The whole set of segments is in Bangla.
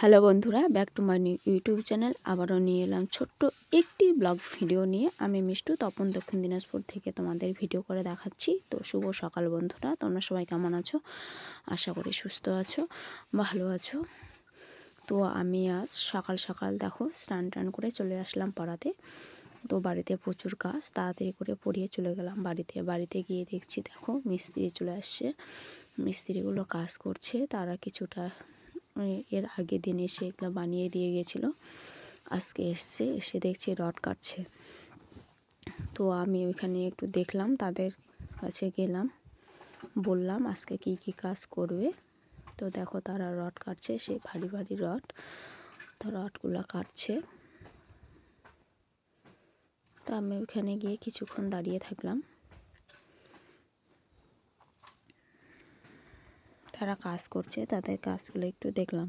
হ্যালো বন্ধুরা, back to my new YouTube channel. আবারও নিয়ে এলাম ছোট্ট একটি ব্লগ ভিডিও নিয়ে। আমি মিষ্টু তপন, দক্ষিণ দিনাজপুর থেকে তোমাদের ভিডিও করে দেখাচ্ছি। তো শুভ সকাল বন্ধুরা, তোমরা সবাই কেমন আছো? আশা করি সুস্থ আছো, ভালো আছো। তো আমি আজ সকাল সকাল দেখো স্নান টান করে চলে আসলাম পাড়াতে। তো বাড়িতে প্রচুর কাজ, তাড়াতাড়ি করে পড়িয়ে চলে গেলাম বাড়িতে গিয়ে দেখছি দেখো মিস্ত্রি চলে আসছে। মিস্ত্রিগুলো কাজ করছে, তারা কিছুটা এর আগের দিন এসে এগুলো বানিয়ে দিয়ে গেছিলো। আজকে এসে দেখছি রড কাটছে। তো আমি ওইখানে একটু দেখলাম, তাদের কাছে গেলাম, বললাম আজকে কি কি কাজ করবে। তো দেখো তারা রড কাটছে, সেই ভারী ভারী রড। তো রডগুলো কাটছে। তো আমি ওইখানে গিয়ে কিছুক্ষণ দাঁড়িয়ে থাকলাম। তারা কাজ করছে, তাদের কাজগুলো একটু দেখলাম।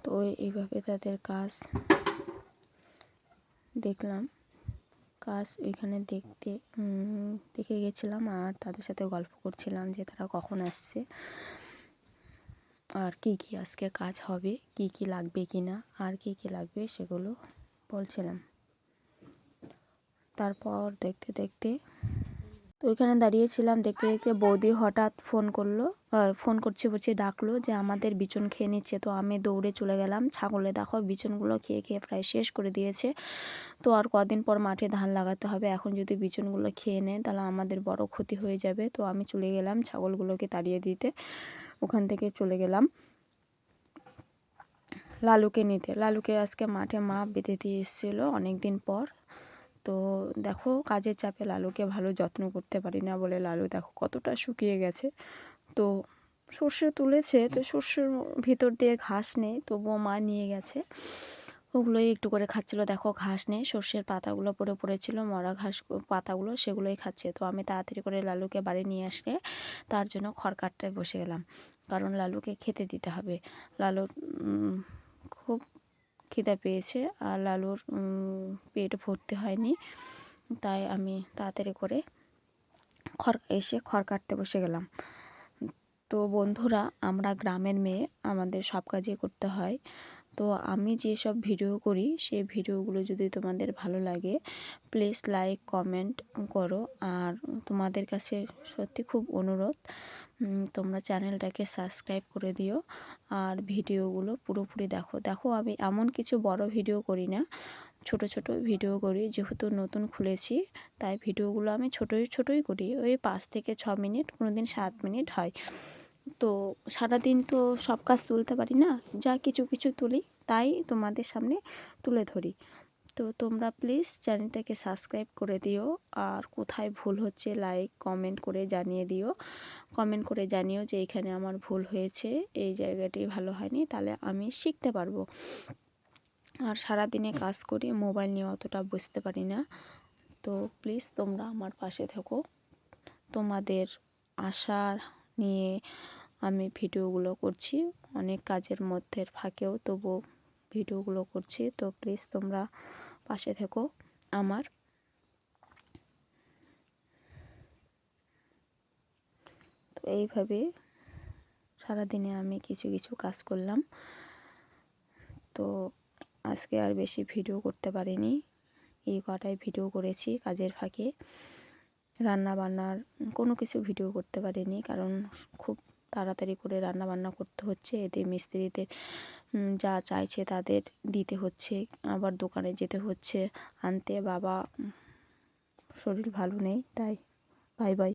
তো এইভাবে তাদের কাজ দেখলাম। কাজ ওইখানে দেখে গেছিলাম, আর তাদের সাথে গল্প করছিলাম যে তারা কখন আসছে, আর কি কি আজকে কাজ হবে, কি কি লাগবে কি না, আর কি কি লাগবে সেগুলো বলছিলাম। তারপর দেখতে দেখতে তো ওইখানে দাঁড়িয়েছিলাম, দেখতে দেখতে বৌদি হঠাৎ ফোন করছি ডাকলো যে আমাদের বিচন খেয়ে নিচ্ছে। তো আমি দৌড়ে চলে গেলাম। ছাগলে দেখো বিচনগুলো খেয়ে খেয়ে প্রায় শেষ করে দিয়েছে। তো আর কদিন পর মাঠে ধান লাগাতে হবে, এখন যদি বিচনগুলো খেয়ে নেয় তাহলে আমাদের বড় ক্ষতি হয়ে যাবে। তো আমি চলে গেলাম ছাগলগুলোকে তাড়িয়ে দিতে। ওখান থেকে চলে গেলাম লালুকে নিতে। লালুকে আজকে মাঠে মা বেঁধে দিয়ে এসেছিলো অনেক দিন পর। তো দেখো কাজের চাপে লালুকে ভালো যত্ন করতে পারি না বলে লালু দেখো কতটা শুকিয়ে গেছে। তো সর্ষে তুলেছে, তো সর্ষের ভিতর দিয়ে ঘাস নেই, তবুও মা নিয়ে গেছে। ওগুলোই একটু করে খাচ্ছিলো। দেখো ঘাস নেই, সর্ষের পাতাগুলো পড়েছিল, মরা ঘাস পাতাগুলো, সেগুলোই খাচ্ছে। তো আমি তাড়াতাড়ি করে লালুকে বাড়ি নিয়ে আসলে তার জন্য খড় কাটতে বসে গেলাম, কারণ লালুকে খেতে দিতে হবে। লালুর খুব খিদে পেয়েছে, আর লালুর পেট ভর্তি হয়নি। তাই আমি তাড়াতাড়ি করে খড় কাটতে বসে গেলাম। তো বন্ধুরা, আমরা গ্রামের মেয়ে, আমাদের সব কাজই করতে হয়। তো আমি যেসব ভিডিও করি সেই ভিডিওগুলো যদি তোমাদের ভালো লাগে প্লিজ লাইক কমেন্ট করো। আর তোমাদের কাছে সত্যি খুব অনুরোধ, তোমরা চ্যানেলটাকে সাবস্ক্রাইব করে দিও, আর ভিডিওগুলো পুরোপুরি দেখো। আমি এমন কিছু বড় ভিডিও করি না, ছোট ছোট ভিডিও করি। যেহেতু নতুন খুলেছি তাই ভিডিওগুলো আমি ছোটোই করি, ওই 5 থেকে 6 মিনিট, কোনো দিন 7 মিনিট হয়। তো সারাদিন তো সব কাজ তুলতে পারি না, যা কিছু কিছু তুলি তাই তোমাদের সামনে তুলে ধরি। তো তোমরা প্লিজ চ্যানেলটাকে সাবস্ক্রাইব করে দিও, আর কোথায় ভুল হচ্ছে লাইক কমেন্ট করে জানিয়ে দিও। কমেন্ট করে জানিও যে এখানে আমার ভুল হয়েছে, এই জায়গাটি ভালো হয়নি, তাহলে আমি শিখতে পারবো। আর সারাদিনে কাজ করি, মোবাইল নিয়ে অতটা বুঝতে পারি না। তো প্লিজ তোমরা আমার পাশে থেকো। তোমাদের আশা নিয়ে আমি ভিডিওগুলো করছি, অনেক কাজের মধ্যে ফাঁকেও তবু ভিডিওগুলো করছি। তো প্লিজ তোমরা পাশে থেকো আমার। তো এইভাবে সারাদিনে আমি কিছু কিছু কাজ করলাম। তো আজকে আর বেশি ভিডিও করতে পারিনি, এই কটাই ভিডিও করেছি কাজের ফাঁকে। রান্না বান্নার কোনো কিছু ভিডিও করতে পারিনি, কারণ খুব তাড়াতাড়ি করে রান্না বান্না করতে হচ্ছে। এতে মিস্ত্রিদের যা চাইছে তাদের দিতে হচ্ছে, আবার দোকানে যেতে হচ্ছে আনতে। বাবা শরীর ভালো নেই, তাই বাই বাই।